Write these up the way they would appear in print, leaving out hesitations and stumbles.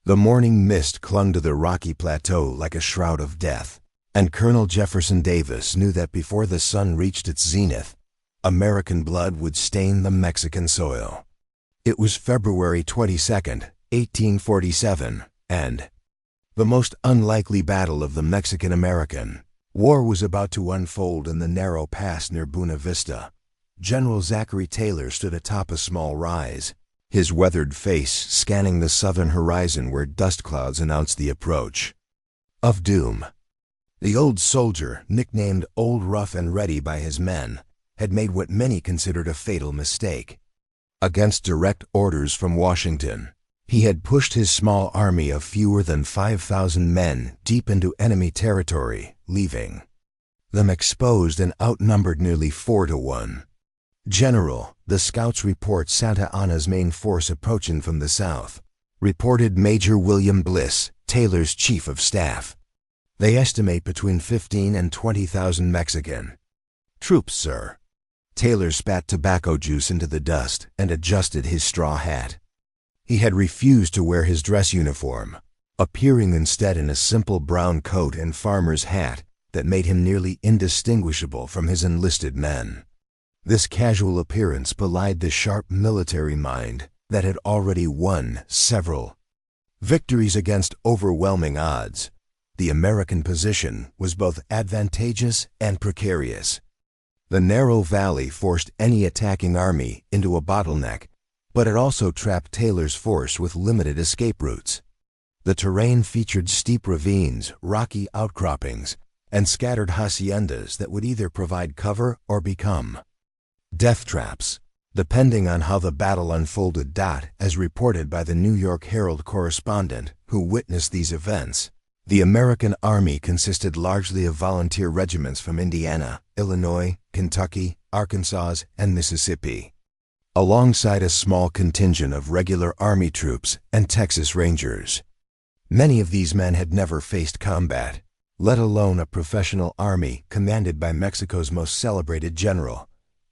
The morning mist clung to the rocky plateau like a shroud of death, and Colonel Jefferson Davis knew that before the sun reached its zenith, American blood would stain the Mexican soil. It was February 22nd, 1847, and the most unlikely battle of the Mexican-American War was about to unfold in the narrow pass near Buena Vista. General Zachary Taylor stood atop a small rise, his weathered face scanning the southern horizon where dust clouds announced the approach of doom. The old soldier, nicknamed Old Rough and Ready by his men, had made what many considered a fatal mistake. Against direct orders from Washington, he had pushed his small army of fewer than 5,000 men deep into enemy territory, leaving them exposed and outnumbered nearly 4-1. General, the scouts report Santa Anna's main force approaching from the south, reported Major William Bliss, Taylor's chief of staff. They estimate between 15 and 20,000 Mexican troops, sir. Taylor spat tobacco juice into the dust and adjusted his straw hat. He had refused to wear his dress uniform, appearing instead in a simple brown coat and farmer's hat that made him nearly indistinguishable from his enlisted men. This casual appearance belied the sharp military mind that had already won several victories against overwhelming odds. The American position was both advantageous and precarious. The narrow valley forced any attacking army into a bottleneck, but it also trapped Taylor's force with limited escape routes. The terrain featured steep ravines, rocky outcroppings, and scattered haciendas that would either provide cover or become death traps, depending on how the battle unfolded. As reported by the New York Herald correspondent who witnessed these events, the American Army consisted largely of volunteer regiments from Indiana, Illinois, Kentucky, Arkansas, and Mississippi, alongside a small contingent of regular Army troops and Texas Rangers. Many of these men had never faced combat, let alone a professional army commanded by Mexico's most celebrated general,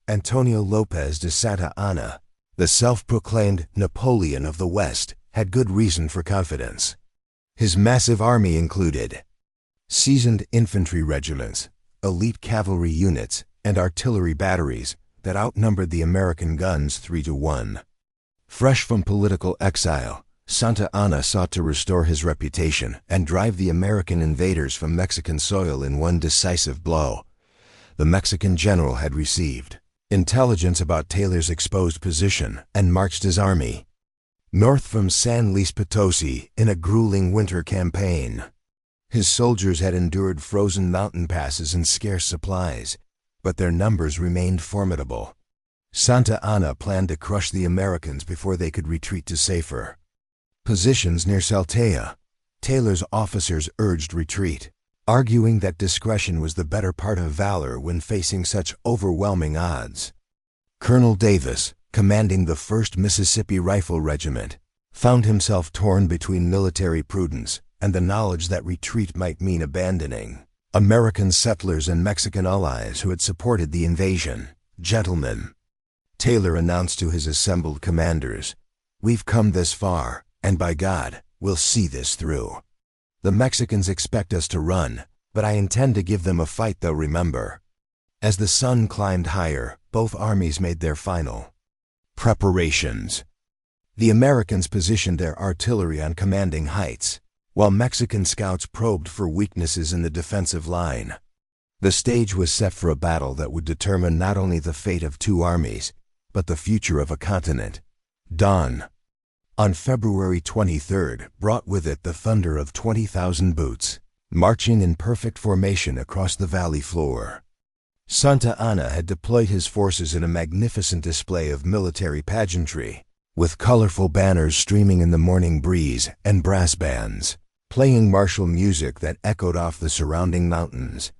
Antonio Lopez de Santa Anna. The self-proclaimed Napoleon of the West had good reason for confidence. His massive army included seasoned infantry regiments, elite cavalry units, and artillery batteries that outnumbered the American guns 3-1. Fresh from political exile, Santa Anna sought to restore his reputation and drive the American invaders from Mexican soil in one decisive blow. The Mexican general had received intelligence about Taylor's exposed position and marched his army north from San Luis Potosi in a grueling winter campaign. His soldiers had endured frozen mountain passes and scarce supplies, but their numbers remained formidable. Santa Anna planned to crush the Americans before they could retreat to safer positions near Saltea. Taylor's officers urged retreat, arguing that discretion was the better part of valor when facing such overwhelming odds. Colonel Davis, commanding the 1st Mississippi Rifle Regiment, found himself torn between military prudence and the knowledge that retreat might mean abandoning American settlers and Mexican allies who had supported the invasion. "Gentlemen," Taylor announced to his assembled commanders, "we've come this far, and by God, we'll see this through. The Mexicans expect us to run, but I intend to give them a fight they'll remember." As the sun climbed higher, both armies made their final preparations. The Americans positioned their artillery on commanding heights, while Mexican scouts probed for weaknesses in the defensive line. The stage was set for a battle that would determine not only the fate of two armies, but the future of a continent. Dawn on February 23rd brought with it the thunder of 20,000 boots, marching in perfect formation across the valley floor. Santa Anna had deployed his forces in a magnificent display of military pageantry, with colorful banners streaming in the morning breeze and brass bands playing martial music that echoed off the surrounding mountains.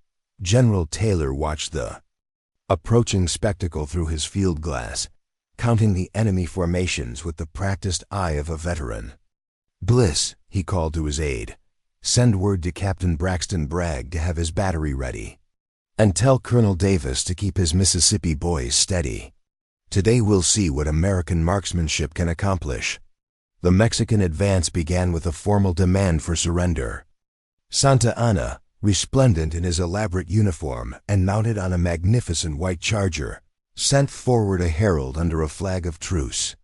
General Taylor watched the approaching spectacle through his field glass, counting the enemy formations with the practiced eye of a veteran. "Bliss," he called to his aide, "send word to Captain Braxton Bragg to have his battery ready. And tell Colonel Davis to keep his Mississippi boys steady. Today we'll see what American marksmanship can accomplish." The Mexican advance began with a formal demand for surrender. Santa Anna, resplendent in his elaborate uniform and mounted on a magnificent white charger, sent forward a herald under a flag of truce.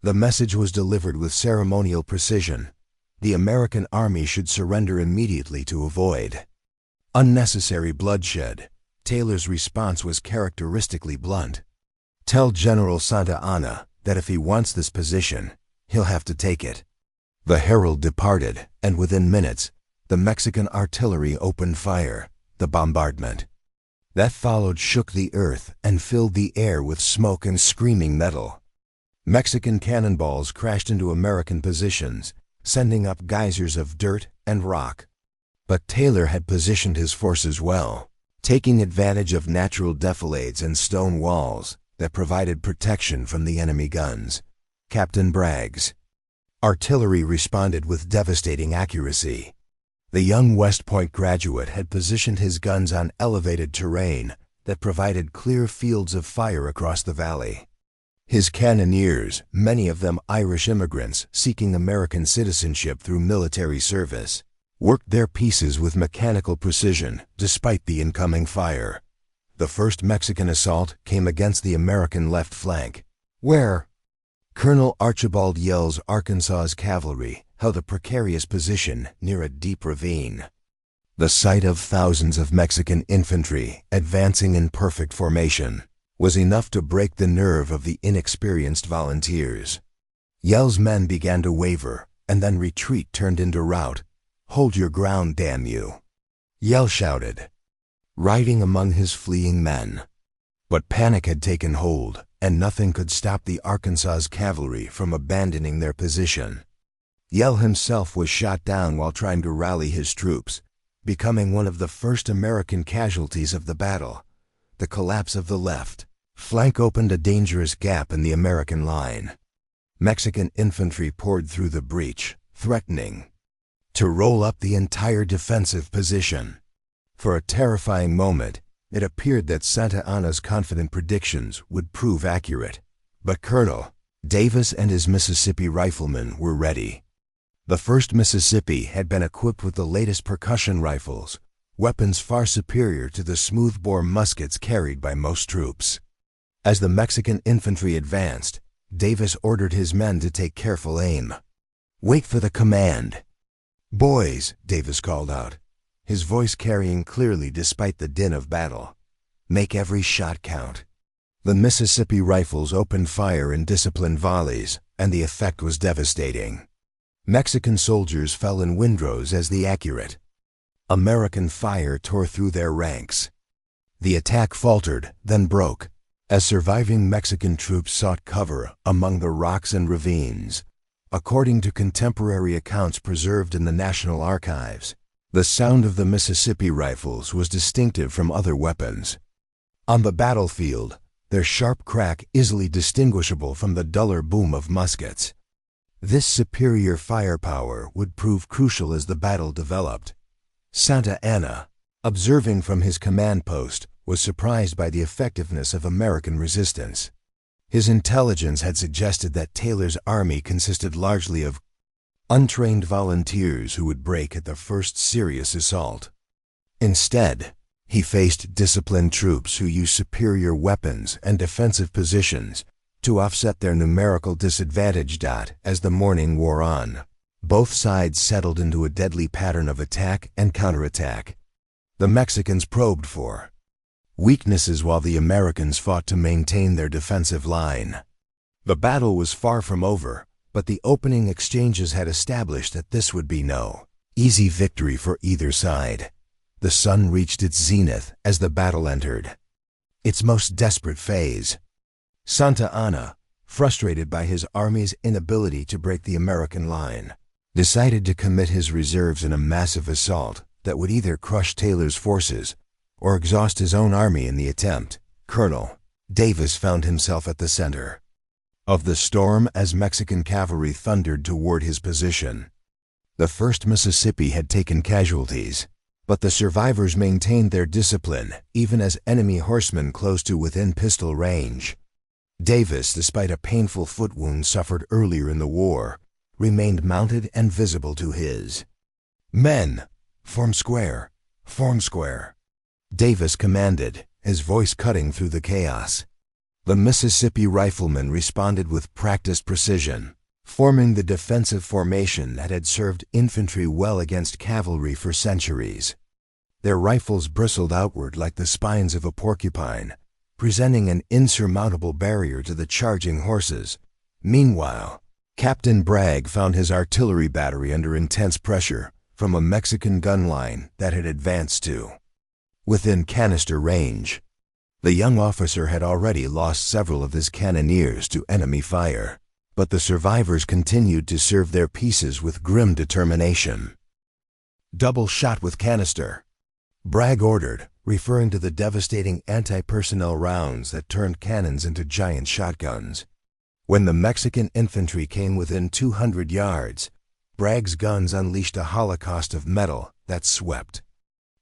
The message was delivered with ceremonial precision. The American army should surrender immediately to avoid unnecessary bloodshed. Taylor's response was characteristically blunt. "Tell General Santa Anna that if he wants this position, he'll have to take it." The herald departed, and within minutes, the Mexican artillery opened fire. The bombardment that followed shook the earth and filled the air with smoke and screaming metal. Mexican cannonballs crashed into American positions, sending up geysers of dirt and rock. But Taylor had positioned his forces well, taking advantage of natural defilades and stone walls that provided protection from the enemy guns. Captain Bragg's artillery responded with devastating accuracy. The young West Point graduate had positioned his guns on elevated terrain that provided clear fields of fire across the valley. His cannoneers, many of them Irish immigrants seeking American citizenship through military service, worked their pieces with mechanical precision despite the incoming fire. The first Mexican assault came against the American left flank, where Colonel Archibald Yell's Arkansas's cavalry held a precarious position near a deep ravine. The sight of thousands of Mexican infantry advancing in perfect formation was enough to break the nerve of the inexperienced volunteers. Yell's men began to waver, and then retreat turned into rout. "Hold your ground, damn you," Yell shouted, riding among his fleeing men. But panic had taken hold, and nothing could stop the Arkansas's cavalry from abandoning their position. Yell himself was shot down while trying to rally his troops, becoming one of the first American casualties of the battle. The collapse of the left flank opened a dangerous gap in the American line. Mexican infantry poured through the breach, threatening to roll up the entire defensive position. For a terrifying moment, it appeared that Santa Anna's confident predictions would prove accurate. But Colonel Davis and his Mississippi riflemen were ready. The 1st Mississippi had been equipped with the latest percussion rifles, weapons far superior to the smoothbore muskets carried by most troops. As the Mexican infantry advanced, Davis ordered his men to take careful aim. "Wait for the command." "Boys," Davis called out, his voice carrying clearly despite the din of battle, "make every shot count." The Mississippi rifles opened fire in disciplined volleys, and the effect was devastating. Mexican soldiers fell in windrows as the accurate American fire tore through their ranks. The attack faltered, then broke, as surviving Mexican troops sought cover among the rocks and ravines. According to contemporary accounts preserved in the National Archives, the sound of the Mississippi rifles was distinctive from other weapons. On the battlefield, their sharp crack easily distinguishable from the duller boom of muskets. This superior firepower would prove crucial as the battle developed. Santa Anna, observing from his command post, was surprised by the effectiveness of American resistance. His intelligence had suggested that Taylor's army consisted largely of untrained volunteers who would break at the first serious assault. Instead, he faced disciplined troops who used superior weapons and defensive positions to offset their numerical disadvantage. As the morning wore on, both sides settled into a deadly pattern of attack and counterattack. The Mexicans probed for weaknesses while the Americans fought to maintain their defensive line. The battle was far from over, but the opening exchanges had established that this would be no easy victory for either side. The sun reached its zenith as the battle entered its most desperate phase. Santa Anna, frustrated by his army's inability to break the American line, decided to commit his reserves in a massive assault that would either crush Taylor's forces or exhaust his own army in the attempt. Colonel Davis found himself at the center of the storm as Mexican cavalry thundered toward his position. The 1st Mississippi had taken casualties, but the survivors maintained their discipline even as enemy horsemen closed to within pistol range. Davis, despite a painful foot wound suffered earlier in the war, remained mounted and visible to his men. "Form square! Form square!" Davis commanded, his voice cutting through the chaos. The Mississippi riflemen responded with practiced precision, forming the defensive formation that had served infantry well against cavalry for centuries. Their rifles bristled outward like the spines of a porcupine, presenting an insurmountable barrier to the charging horses. Meanwhile, Captain Bragg found his artillery battery under intense pressure from a Mexican gun line that had advanced to within canister range. The young officer had already lost several of his cannoneers to enemy fire, but the survivors continued to serve their pieces with grim determination. "Double shot with canister," Bragg ordered, referring to the devastating anti-personnel rounds that turned cannons into giant shotguns. When the Mexican infantry came within 200 yards, Bragg's guns unleashed a holocaust of metal that swept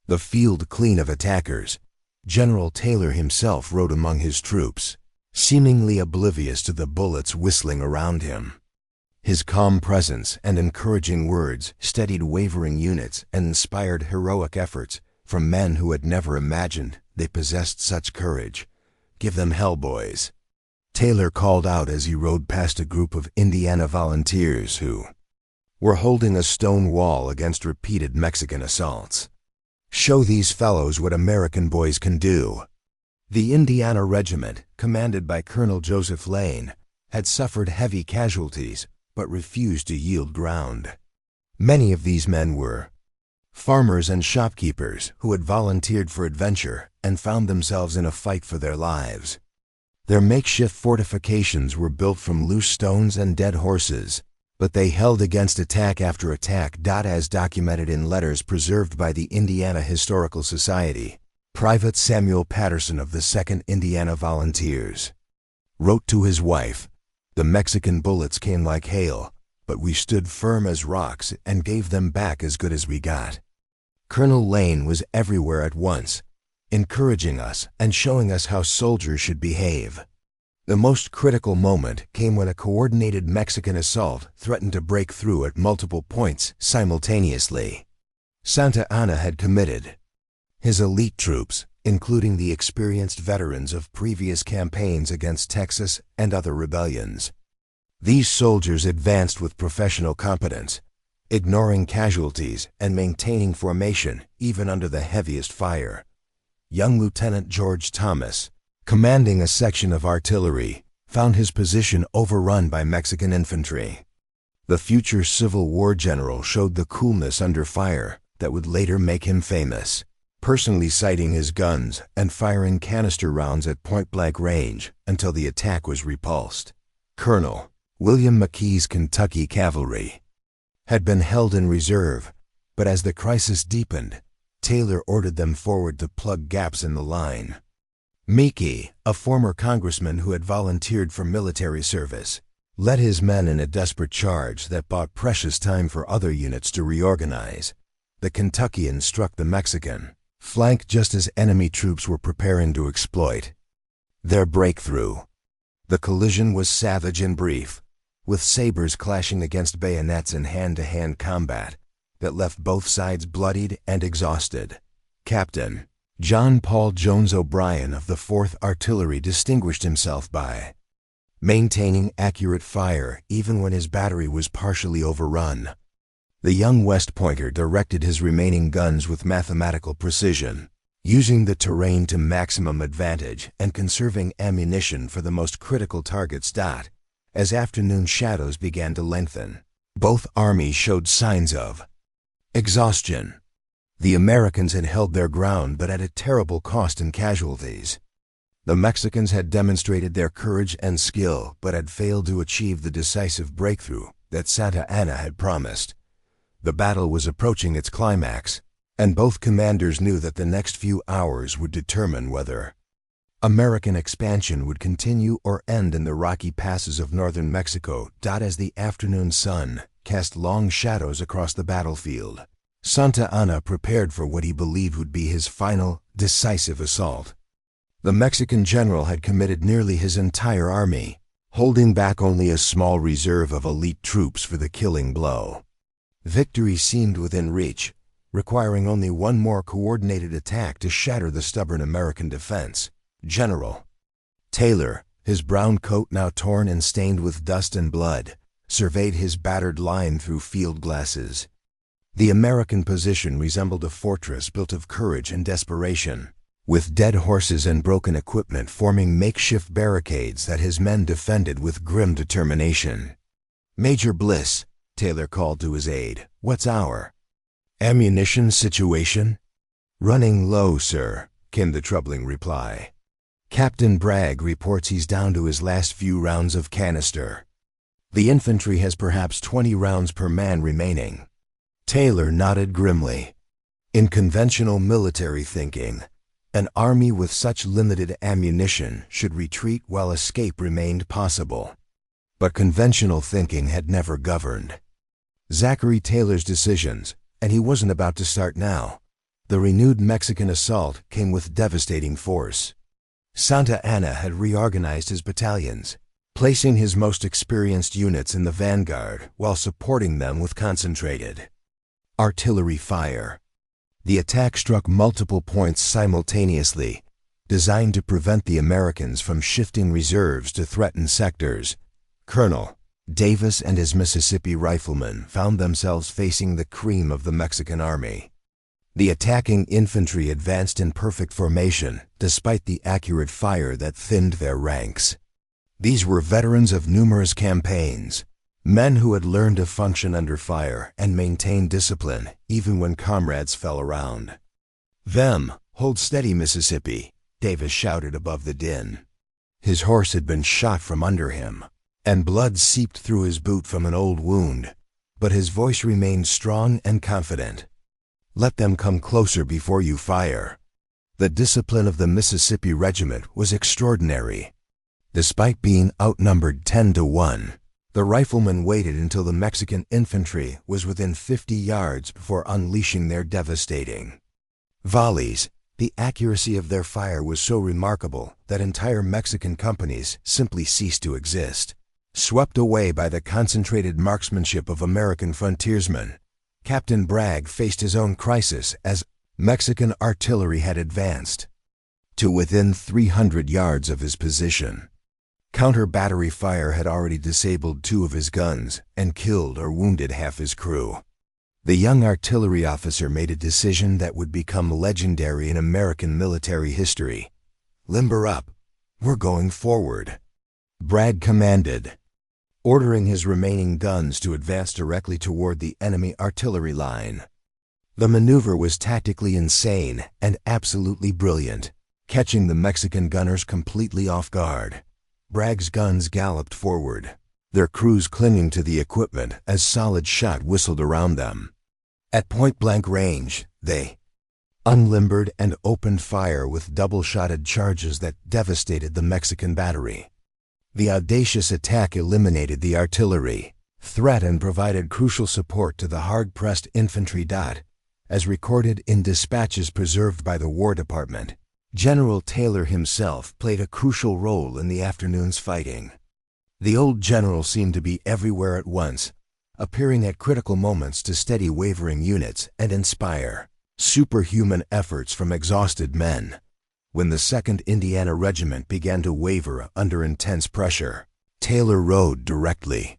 the field clean of attackers. General Taylor himself rode among his troops, seemingly oblivious to the bullets whistling around him. His calm presence and encouraging words steadied wavering units and inspired heroic efforts from men who had never imagined they possessed such courage. "Give them hell, boys," Taylor called out as he rode past a group of Indiana volunteers who were holding a stone wall against repeated Mexican assaults. "Show these fellows what American boys can do." The Indiana Regiment, commanded by Colonel Joseph Lane, had suffered heavy casualties but refused to yield ground. Many of these men were farmers and shopkeepers who had volunteered for adventure and found themselves in a fight for their lives. Their makeshift fortifications were built from loose stones and dead horses, but they held against attack after attack. As documented in letters preserved by the Indiana Historical Society, Private Samuel Patterson of the 2nd Indiana Volunteers wrote to his wife, "The Mexican bullets came like hail, but we stood firm as rocks and gave them back as good as we got." Colonel Lane was everywhere at once, encouraging us and showing us how soldiers should behave. The most critical moment came when a coordinated Mexican assault threatened to break through at multiple points simultaneously. Santa Anna had committed his elite troops, including the experienced veterans of previous campaigns against Texas and other rebellions. These soldiers advanced with professional competence, ignoring casualties and maintaining formation even under the heaviest fire. Young Lieutenant George Thomas, commanding a section of artillery, found his position overrun by Mexican infantry. The future Civil War general showed the coolness under fire that would later make him famous, personally sighting his guns and firing canister rounds at point-blank range until the attack was repulsed. Colonel William McKee's Kentucky cavalry had been held in reserve, but as the crisis deepened, Taylor ordered them forward to plug gaps in the line. McKee, a former congressman who had volunteered for military service, led his men in a desperate charge that bought precious time for other units to reorganize. The Kentuckians struck the Mexican flank just as enemy troops were preparing to exploit their breakthrough. The collision was savage and brief, with sabers clashing against bayonets in hand-to-hand combat that left both sides bloodied and exhausted. Captain John Paul Jones O'Brien of the 4th Artillery distinguished himself by maintaining accurate fire even when his battery was partially overrun. The young West Pointer directed his remaining guns with mathematical precision, using the terrain to maximum advantage and conserving ammunition for the most critical targets. As afternoon shadows began to lengthen, both armies showed signs of exhaustion. The Americans had held their ground but at a terrible cost in casualties. The Mexicans had demonstrated their courage and skill but had failed to achieve the decisive breakthrough that Santa Anna had promised. The battle was approaching its climax, and both commanders knew that the next few hours would determine whether American expansion would continue or end in the rocky passes of northern Mexico. As the afternoon sun cast long shadows across the battlefield, Santa Anna prepared for what he believed would be his final, decisive assault. The Mexican general had committed nearly his entire army, holding back only a small reserve of elite troops for the killing blow. Victory seemed within reach, requiring only one more coordinated attack to shatter the stubborn American defense. General Taylor, his brown coat now torn and stained with dust and blood, surveyed his battered line through field glasses. The American position resembled a fortress built of courage and desperation, with dead horses and broken equipment forming makeshift barricades that his men defended with grim determination. "Major Bliss," Taylor called to his aide, "what's our ammunition situation?" "Running low, sir," came the troubling reply. "Captain Bragg reports he's down to his last few rounds of canister. The infantry has perhaps 20 rounds per man remaining." Taylor nodded grimly. In conventional military thinking, an army with such limited ammunition should retreat while escape remained possible. But conventional thinking had never governed Zachary Taylor's decisions, and he wasn't about to start now. The renewed Mexican assault came with devastating force. Santa Anna had reorganized his battalions, placing his most experienced units in the vanguard while supporting them with concentrated artillery fire. The attack struck multiple points simultaneously, designed to prevent the Americans from shifting reserves to threatened sectors. Colonel Davis and his Mississippi riflemen found themselves facing the cream of the Mexican army. The attacking infantry advanced in perfect formation, despite the accurate fire that thinned their ranks. These were veterans of numerous campaigns, men who had learned to function under fire and maintain discipline even when comrades fell around. "Them, hold steady, Mississippi," Davis shouted above the din. His horse had been shot from under him, and blood seeped through his boot from an old wound, but his voice remained strong and confident. "Let them come closer before you fire." The discipline of the Mississippi Regiment was extraordinary. Despite being outnumbered 10-1, the riflemen waited until the Mexican infantry was within 50 yards before unleashing their devastating volleys. The accuracy of their fire was so remarkable that entire Mexican companies simply ceased to exist. Swept away by the concentrated marksmanship of American frontiersmen, Captain Bragg faced his own crisis as Mexican artillery had advanced to within 300 yards of his position. Counter-battery fire had already disabled 2 of his guns and killed or wounded half his crew. The young artillery officer made a decision that would become legendary in American military history. "Limber up. We're going forward," Bragg commanded, ordering his remaining guns to advance directly toward the enemy artillery line. The maneuver was tactically insane and absolutely brilliant, catching the Mexican gunners completely off guard. Bragg's guns galloped forward, their crews clinging to the equipment as solid shot whistled around them. At point-blank range, they unlimbered and opened fire with double-shotted charges that devastated the Mexican battery. The audacious attack eliminated the artillery threat and provided crucial support to the hard-pressed infantry. As recorded in dispatches preserved by the War Department, General Taylor himself played a crucial role in the afternoon's fighting. The old general seemed to be everywhere at once, appearing at critical moments to steady wavering units and inspire superhuman efforts from exhausted men. When the 2nd Indiana Regiment began to waver under intense pressure, Taylor rode directly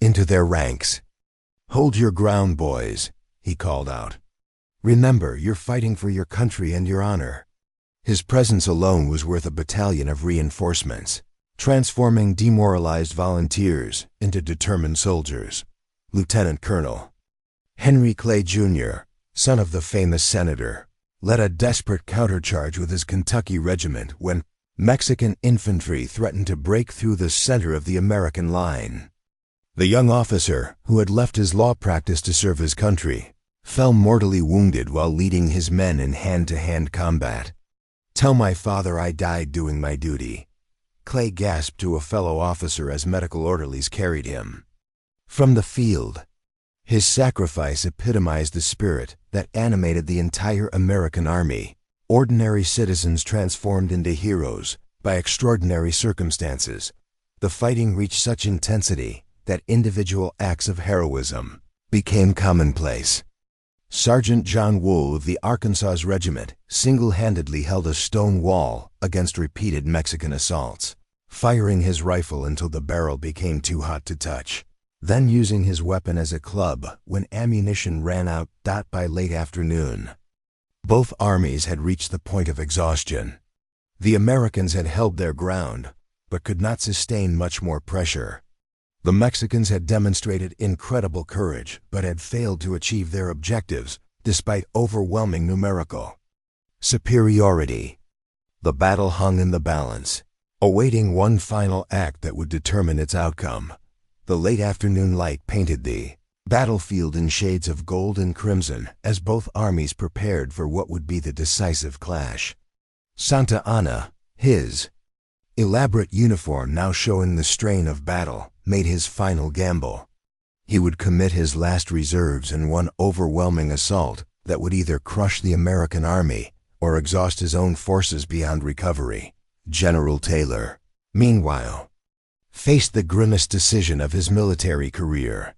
into their ranks. "Hold your ground, boys," he called out. "Remember, you're fighting for your country and your honor." His presence alone was worth a battalion of reinforcements, transforming demoralized volunteers into determined soldiers. Lieutenant Colonel Henry Clay, Jr., son of the famous senator, led a desperate countercharge with his Kentucky regiment when Mexican infantry threatened to break through the center of the American line. The young officer, who had left his law practice to serve his country, fell mortally wounded while leading his men in hand-to-hand combat. "Tell my father I died doing my duty," Clay gasped to a fellow officer as medical orderlies carried him from the field. His sacrifice epitomized the spirit that animated the entire American army, ordinary citizens transformed into heroes by extraordinary circumstances. The fighting reached such intensity that individual acts of heroism became commonplace. Sergeant John Wool of the Arkansas Regiment single-handedly held a stone wall against repeated Mexican assaults, firing his rifle until the barrel became too hot to touch, then using his weapon as a club when ammunition ran out. By late afternoon, both armies had reached the point of exhaustion. The Americans had held their ground, but could not sustain much more pressure. The Mexicans had demonstrated incredible courage, but had failed to achieve their objectives despite overwhelming numerical superiority. The battle hung in the balance, awaiting one final act that would determine its outcome. The late afternoon light painted the battlefield in shades of gold and crimson as both armies prepared for what would be the decisive clash. Santa Anna, his elaborate uniform now showing the strain of battle, made his final gamble. He would commit his last reserves in one overwhelming assault that would either crush the American army or exhaust his own forces beyond recovery. General Taylor, meanwhile, faced the grimmest decision of his military career.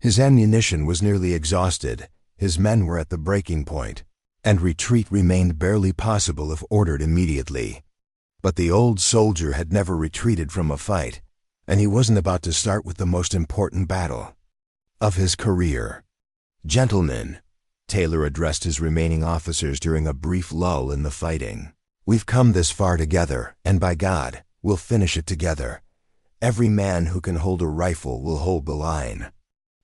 His ammunition was nearly exhausted, his men were at the breaking point, and retreat remained barely possible if ordered immediately. But the old soldier had never retreated from a fight, and he wasn't about to start with the most important battle of his career. "Gentlemen," Taylor addressed his remaining officers during a brief lull in the fighting, "we've come this far together, and by God, we'll finish it together. Every man who can hold a rifle will hold the line.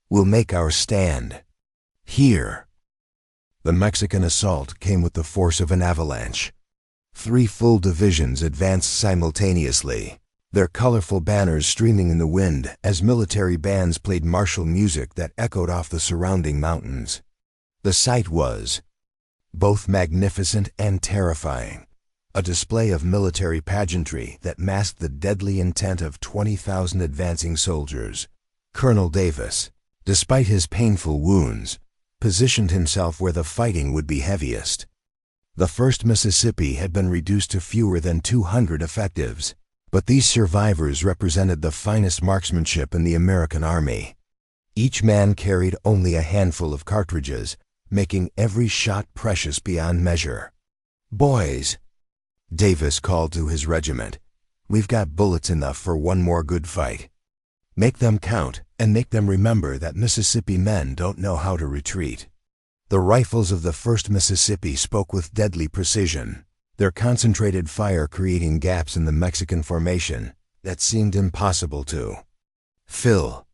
We'll make our stand here." The Mexican assault came with the force of an avalanche. 3 full divisions advanced simultaneously, their colorful banners streaming in the wind as military bands played martial music that echoed off the surrounding mountains. The sight was both magnificent and terrifying, a display of military pageantry that masked the deadly intent of 20,000 advancing soldiers. Colonel Davis, despite his painful wounds, positioned himself where the fighting would be heaviest. The 1st Mississippi had been reduced to fewer than 200 effectives, but these survivors represented the finest marksmanship in the American Army. Each man carried only a handful of cartridges, making every shot precious beyond measure. "Boys," Davis called to his regiment, "we've got bullets enough for one more good fight. Make them count, and make them remember that Mississippi men don't know how to retreat." The rifles of the 1st Mississippi spoke with deadly precision, their concentrated fire creating gaps in the Mexican formation that seemed impossible to fill.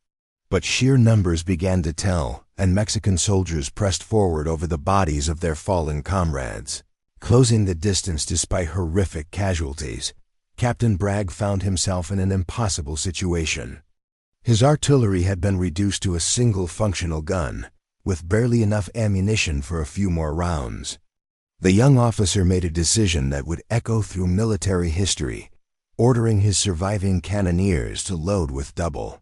But sheer numbers began to tell, and Mexican soldiers pressed forward over the bodies of their fallen comrades, closing the distance despite horrific casualties. Captain Bragg found himself in an impossible situation. His artillery had been reduced to a single functional gun, with barely enough ammunition for a few more rounds. The young officer made a decision that would echo through military history, ordering his surviving cannoneers to load with double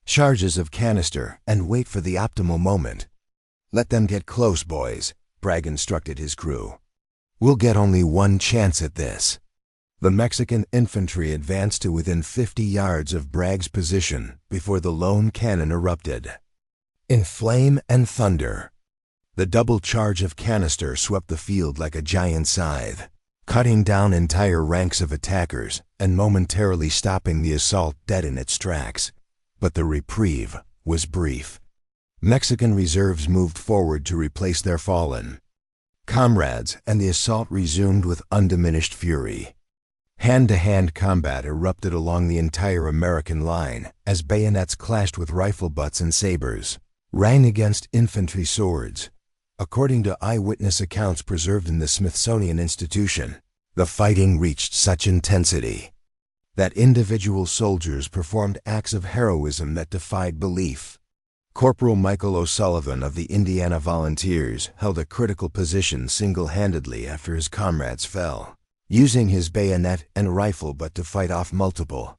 charges of canister and wait for the optimal moment. "Let them get close, boys," Bragg instructed his crew. "We'll get only one chance at this." The Mexican infantry advanced to within 50 yards of Bragg's position before the lone cannon erupted in flame and thunder. The double charge of canister swept the field like a giant scythe, cutting down entire ranks of attackers and momentarily stopping the assault dead in its tracks. But the reprieve was brief. Mexican reserves moved forward to replace their fallen comrades, and the assault resumed with undiminished fury. Hand-to-hand combat erupted along the entire American line as bayonets clashed with rifle butts and sabers, rang against infantry swords. According to eyewitness accounts preserved in the Smithsonian Institution, the fighting reached such intensity that individual soldiers performed acts of heroism that defied belief. Corporal Michael O'Sullivan of the Indiana Volunteers held a critical position single-handedly after his comrades fell, using his bayonet and rifle butt to fight off multiple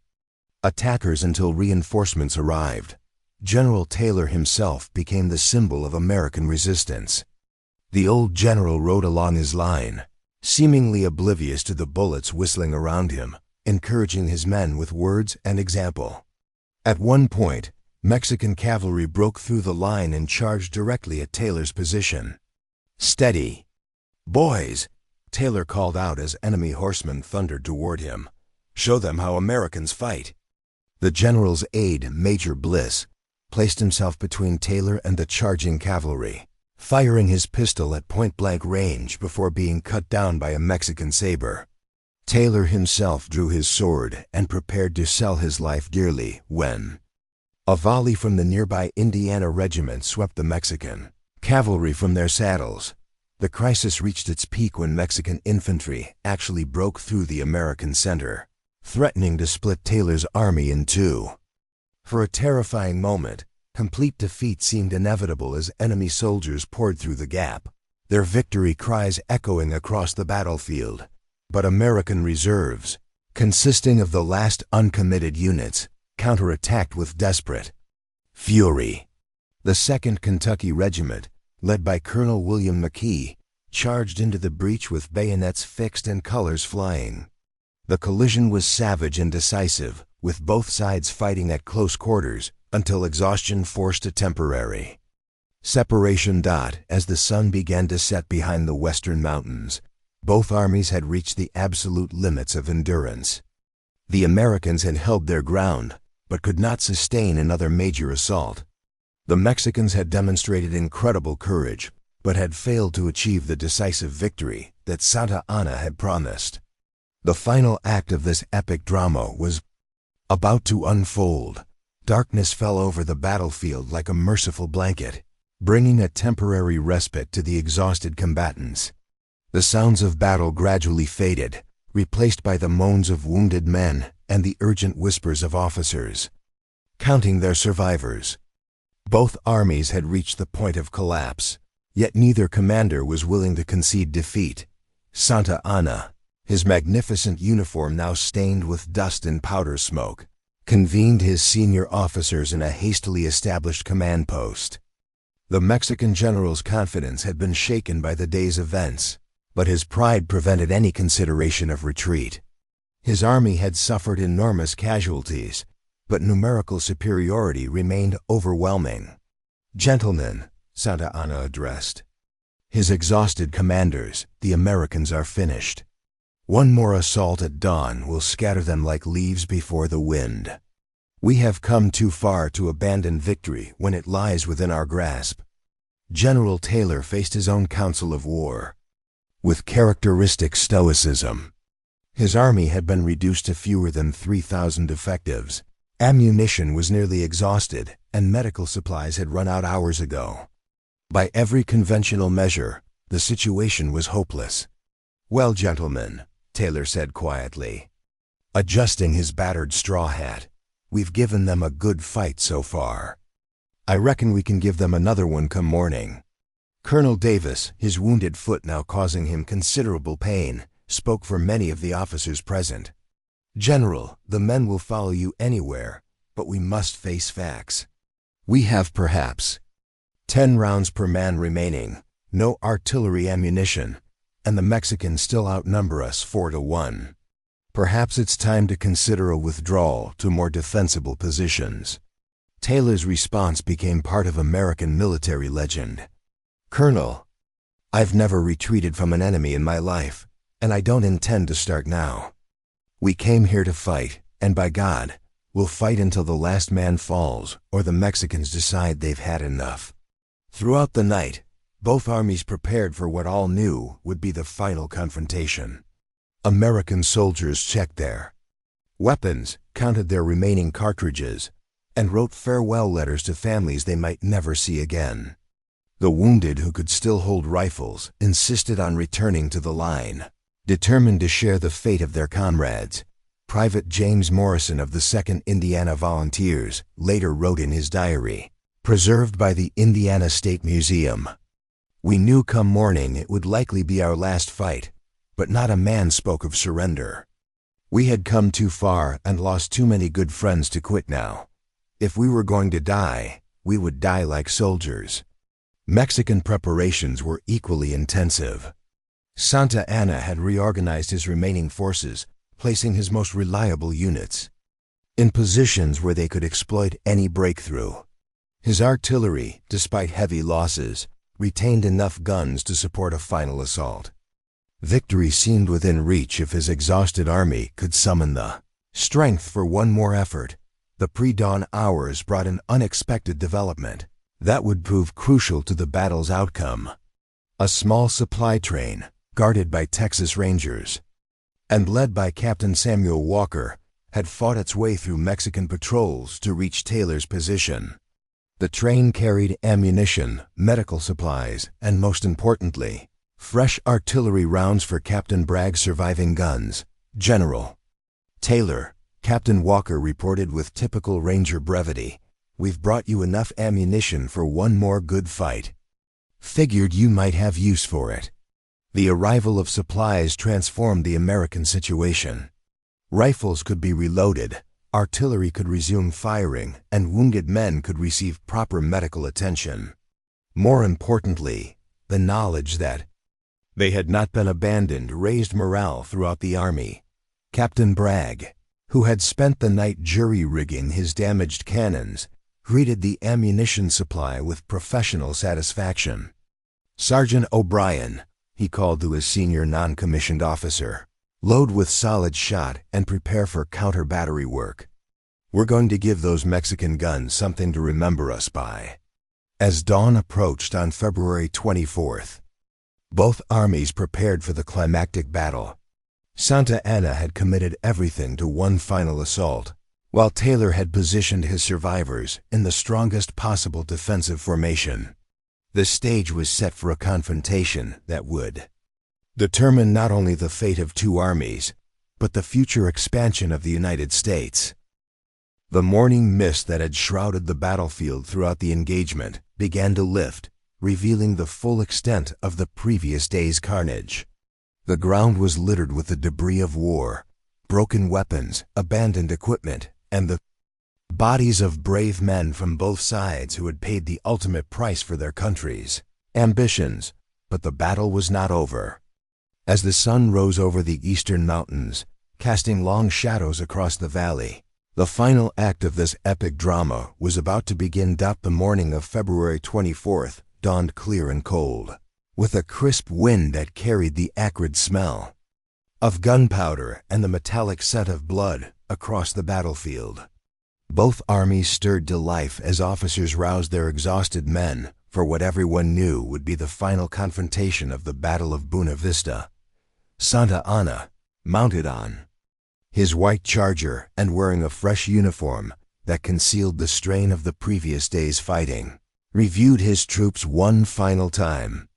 attackers until reinforcements arrived. General Taylor himself became the symbol of American resistance. The old general rode along his line, seemingly oblivious to the bullets whistling around him, encouraging his men with words and example. At one point, Mexican cavalry broke through the line and charged directly at Taylor's position. "Steady, boys!" Taylor called out as enemy horsemen thundered toward him. "Show them how Americans fight." The general's aide, Major Bliss, placed himself between Taylor and the charging cavalry, firing his pistol at point-blank range before being cut down by a Mexican saber. Taylor himself drew his sword and prepared to sell his life dearly when a volley from the nearby Indiana regiment swept the Mexican cavalry from their saddles. The crisis reached its peak when Mexican infantry actually broke through the American center, threatening to split Taylor's army in two. For a terrifying moment, complete defeat seemed inevitable as enemy soldiers poured through the gap, their victory cries echoing across the battlefield. But American reserves, consisting of the last uncommitted units, counterattacked with desperate fury. The 2nd Kentucky Regiment, led by Colonel William McKee, charged into the breach with bayonets fixed and colors flying. The collision was savage and decisive, with both sides fighting at close quarters until exhaustion forced a temporary separation. As the sun began to set behind the western mountains, both armies had reached the absolute limits of endurance. The Americans had held their ground, but could not sustain another major assault. The Mexicans had demonstrated incredible courage, but had failed to achieve the decisive victory that Santa Anna had promised. The final act of this epic drama was about to unfold. Darkness fell over the battlefield like a merciful blanket, bringing a temporary respite to the exhausted combatants. The sounds of battle gradually faded, replaced by the moans of wounded men and the urgent whispers of officers counting their survivors. Both armies had reached the point of collapse, yet neither commander was willing to concede defeat. Santa Anna, his magnificent uniform now stained with dust and powder smoke, convened his senior officers in a hastily established command post. The Mexican general's confidence had been shaken by the day's events, but his pride prevented any consideration of retreat. His army had suffered enormous casualties, but numerical superiority remained overwhelming. "Gentlemen," Santa Anna addressed his exhausted commanders, "the Americans are finished. One more assault at dawn will scatter them like leaves before the wind. We have come too far to abandon victory when it lies within our grasp." General Taylor faced his own council of war with characteristic stoicism. His army had been reduced to fewer than 3,000 effectives. Ammunition was nearly exhausted, and medical supplies had run out hours ago. By every conventional measure, the situation was hopeless. "Well, gentlemen," Taylor said quietly, adjusting his battered straw hat, "we've given them a good fight so far. I reckon we can give them another one come morning." Colonel Davis, his wounded foot now causing him considerable pain, spoke for many of the officers present. "General, the men will follow you anywhere, but we must face facts. We have perhaps 10 rounds per man remaining, no artillery ammunition, and the Mexicans still outnumber us 4-1. Perhaps it's time to consider a withdrawal to more defensible positions." Taylor's response became part of American military legend. "Colonel, I've never retreated from an enemy in my life, and I don't intend to start now. We came here to fight, and by God, we'll fight until the last man falls or the Mexicans decide they've had enough." Throughout the night, both armies prepared for what all knew would be the final confrontation. American soldiers checked their weapons, counted their remaining cartridges, and wrote farewell letters to families they might never see again. The wounded who could still hold rifles insisted on returning to the line, determined to share the fate of their comrades. Private James Morrison of the 2nd Indiana Volunteers later wrote in his diary, preserved by the Indiana State Museum, "We knew come morning it would likely be our last fight, but not a man spoke of surrender. We had come too far and lost too many good friends to quit now. If we were going to die, we would die like soldiers." Mexican preparations were equally intensive. Santa Anna had reorganized his remaining forces, placing his most reliable units in positions where they could exploit any breakthrough. His artillery, despite heavy losses, retained enough guns to support a final assault. Victory seemed within reach if his exhausted army could summon the strength for one more effort. The pre-dawn hours brought an unexpected development that would prove crucial to the battle's outcome. A small supply train, guarded by Texas Rangers and led by Captain Samuel Walker, had fought its way through Mexican patrols to reach Taylor's position. The train carried ammunition, medical supplies, and most importantly, fresh artillery rounds for Captain Bragg's surviving guns. "General Taylor," Captain Walker reported with typical Ranger brevity, "we've brought you enough ammunition for one more good fight. Figured you might have use for it." The arrival of supplies transformed the American situation. Rifles could be reloaded, artillery could resume firing, and wounded men could receive proper medical attention. More importantly, the knowledge that they had not been abandoned raised morale throughout the Army. Captain Bragg, who had spent the night jury-rigging his damaged cannons, greeted the ammunition supply with professional satisfaction. "Sergeant O'Brien," he called to his senior non-commissioned officer, "load with solid shot and prepare for counter-battery work. We're going to give those Mexican guns something to remember us by." As dawn approached on February 24th, both armies prepared for the climactic battle. Santa Anna had committed everything to one final assault, while Taylor had positioned his survivors in the strongest possible defensive formation. The stage was set for a confrontation that would determine not only the fate of two armies, but the future expansion of the United States. The morning mist that had shrouded the battlefield throughout the engagement began to lift, revealing the full extent of the previous day's carnage. The ground was littered with the debris of war, broken weapons, abandoned equipment, and the bodies of brave men from both sides who had paid the ultimate price for their country's ambitions. But the battle was not over. As the sun rose over the eastern mountains, casting long shadows across the valley, the final act of this epic drama was about to begin. The morning of February 24th dawned clear and cold, with a crisp wind that carried the acrid smell of gunpowder and the metallic scent of blood across the battlefield. Both armies stirred to life as officers roused their exhausted men for what everyone knew would be the final confrontation of the Battle of Buena Vista. Santa Anna, mounted on his white charger and wearing a fresh uniform that concealed the strain of the previous day's fighting, reviewed his troops one final time.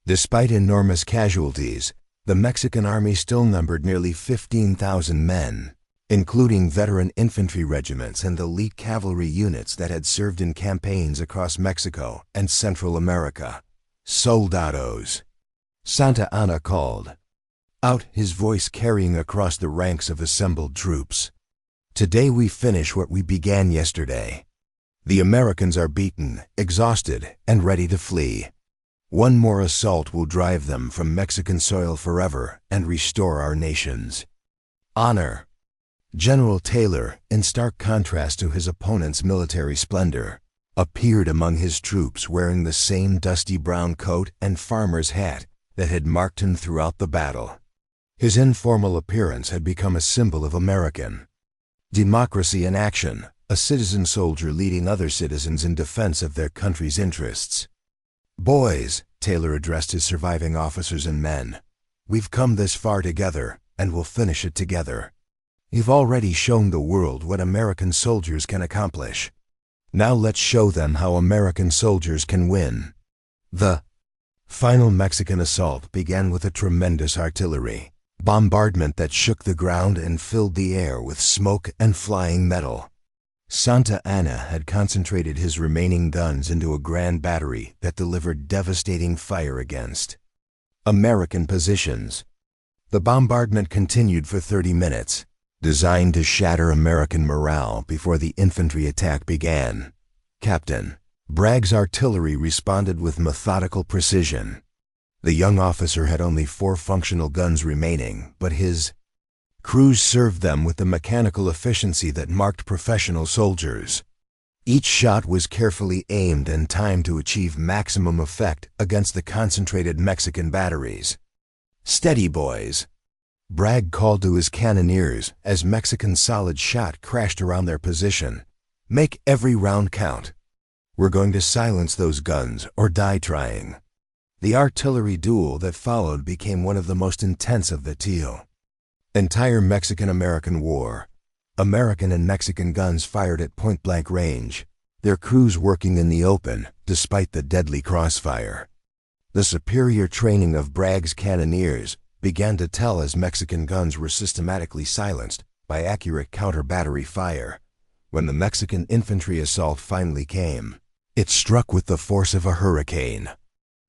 Despite enormous casualties, the Mexican army still numbered nearly 15,000 men, including veteran infantry regiments and elite cavalry units that had served in campaigns across Mexico and Central America. "Soldados," Santa Anna called out, his voice carrying across the ranks of assembled troops. "Today we finish what we began yesterday. The Americans are beaten, exhausted, and ready to flee. One more assault will drive them from Mexican soil forever and restore our nation's honor." General Taylor, in stark contrast to his opponent's military splendor, appeared among his troops wearing the same dusty brown coat and farmer's hat that had marked him throughout the battle. His informal appearance had become a symbol of American democracy in action, a citizen soldier leading other citizens in defense of their country's interests. "Boys," Taylor addressed his surviving officers and men, "we've come this far together, and we'll finish it together. You've already shown the world what American soldiers can accomplish. Now let's show them how American soldiers can win." The final Mexican assault began with a tremendous artillery bombardment that shook the ground and filled the air with smoke and flying metal. Santa Anna had concentrated his remaining guns into a grand battery that delivered devastating fire against American positions. The bombardment continued for 30 minutes, designed to shatter American morale before the infantry attack began. Captain Bragg's artillery responded with methodical precision. The young officer had only 4 functional guns remaining, but his Crews served them with the mechanical efficiency that marked professional soldiers. Each shot was carefully aimed and timed to achieve maximum effect against the concentrated Mexican batteries. "Steady, boys," Bragg called to his cannoneers as Mexican solid shot crashed around their position. "Make every round count. We're going to silence those guns or die trying." The artillery duel that followed became one of the most intense of the entire Mexican-American War. American and Mexican guns fired at point-blank range, their crews working in the open despite the deadly crossfire. The superior training of Bragg's cannoneers began to tell as Mexican guns were systematically silenced by accurate counter-battery fire. When the Mexican infantry assault finally came, it struck with the force of a hurricane.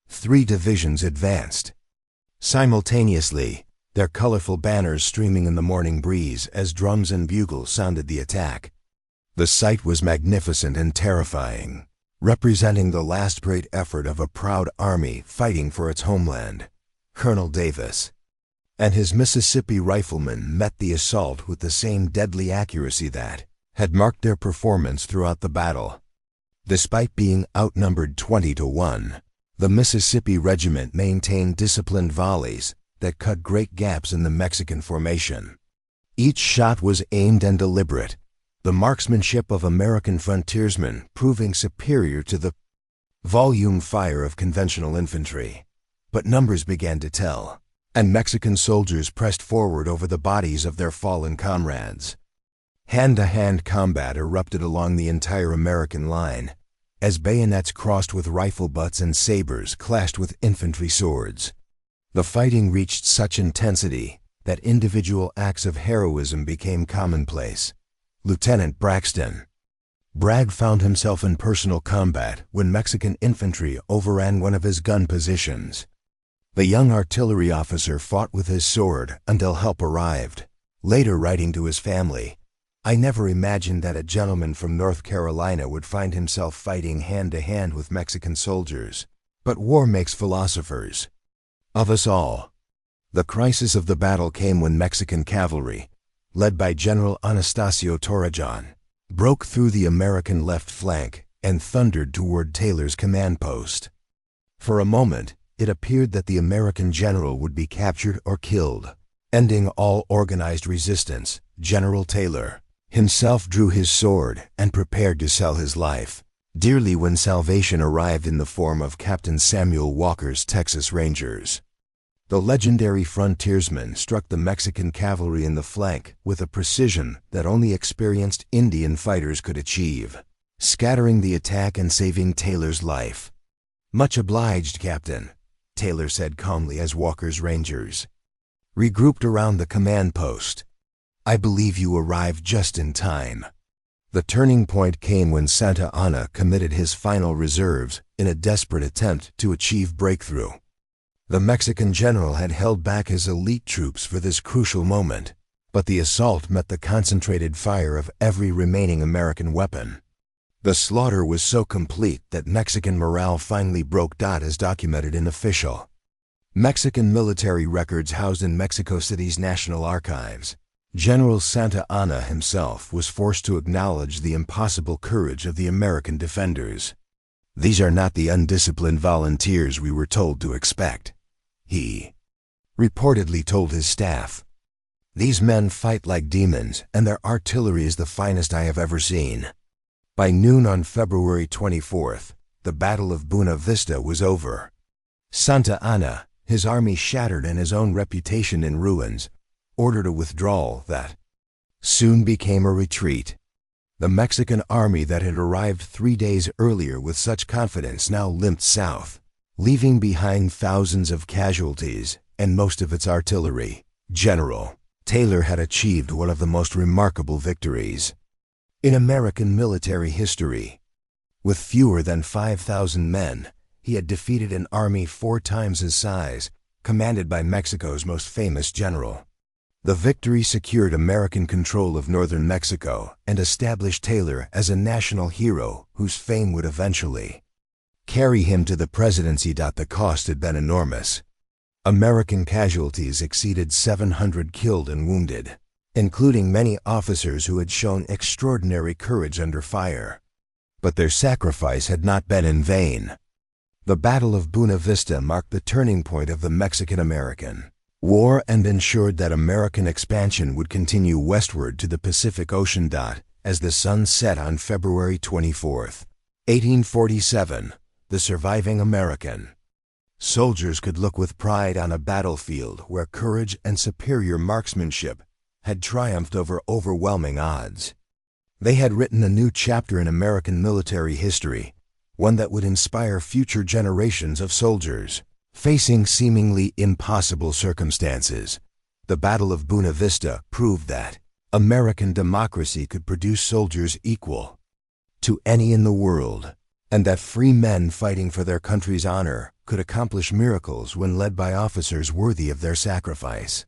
3 divisions advanced simultaneously, their colorful banners streaming in the morning breeze as drums and bugles sounded the attack. The sight was magnificent and terrifying, representing the last great effort of a proud army fighting for its homeland. Colonel Davis and his Mississippi riflemen met the assault with the same deadly accuracy that had marked their performance throughout the battle. Despite being outnumbered 20-1, the Mississippi Regiment maintained disciplined volleys that cut great gaps in the Mexican formation. Each shot was aimed and deliberate, the marksmanship of American frontiersmen proving superior to the volume fire of conventional infantry. But numbers began to tell, and Mexican soldiers pressed forward over the bodies of their fallen comrades. Hand-to-hand combat erupted along the entire American line, as bayonets crossed with rifle butts and sabers clashed with infantry swords. The fighting reached such intensity that individual acts of heroism became commonplace. Lieutenant Braxton Bragg found himself in personal combat when Mexican infantry overran one of his gun positions. The young artillery officer fought with his sword until help arrived, later writing to his family, "I never imagined that a gentleman from North Carolina would find himself fighting hand-to-hand with Mexican soldiers. But war makes philosophers of us all." The crisis of the battle came when Mexican cavalry, led by General Anastasio Torrejon, broke through the American left flank and thundered toward Taylor's command post. For a moment, it appeared that the American general would be captured or killed. Ending all organized resistance, General Taylor himself drew his sword and prepared to sell his life dearly when salvation arrived in the form of Captain Samuel Walker's Texas Rangers. The legendary frontiersman struck the Mexican cavalry in the flank with a precision that only experienced Indian fighters could achieve, scattering the attack and saving Taylor's life. "Much obliged, Captain," Taylor said calmly as Walker's Rangers regrouped around the command post. "I believe you arrived just in time." The turning point came when Santa Anna committed his final reserves in a desperate attempt to achieve breakthrough. The Mexican general had held back his elite troops for this crucial moment, but the assault met the concentrated fire of every remaining American weapon. The slaughter was so complete that Mexican morale finally broke, as documented in official Mexican military records housed in Mexico City's National Archives. General Santa Anna himself was forced to acknowledge the impossible courage of the American defenders. "These are not the undisciplined volunteers we were told to expect," he reportedly told his staff. "These men fight like demons, and their artillery is the finest I have ever seen." By noon on February 24th, the Battle of Buena Vista was over. Santa Anna, his army shattered and his own reputation in ruins, ordered a withdrawal that soon became a retreat. The Mexican army that had arrived 3 days earlier with such confidence now limped south, leaving behind thousands of casualties and most of its artillery. General Taylor had achieved one of the most remarkable victories in American military history. With fewer than 5,000 men, he had defeated an army 4 times his size, commanded by Mexico's most famous general. The victory secured American control of northern Mexico and established Taylor as a national hero whose fame would eventually carry him to the presidency. The cost had been enormous. American casualties exceeded 700 killed and wounded. including many officers who had shown extraordinary courage under fire. But their sacrifice had not been in vain. The Battle of Buena Vista marked the turning point of the Mexican-American War and ensured that American expansion would continue westward to the Pacific Ocean. As the sun set on February 24, 1847, the surviving American soldiers could look with pride on a battlefield where courage and superior marksmanship had triumphed over overwhelming odds. They had written a new chapter in American military history, one that would inspire future generations of soldiers. Facing seemingly impossible circumstances, the Battle of Buena Vista proved that American democracy could produce soldiers equal to any in the world, and that free men fighting for their country's honor could accomplish miracles when led by officers worthy of their sacrifice.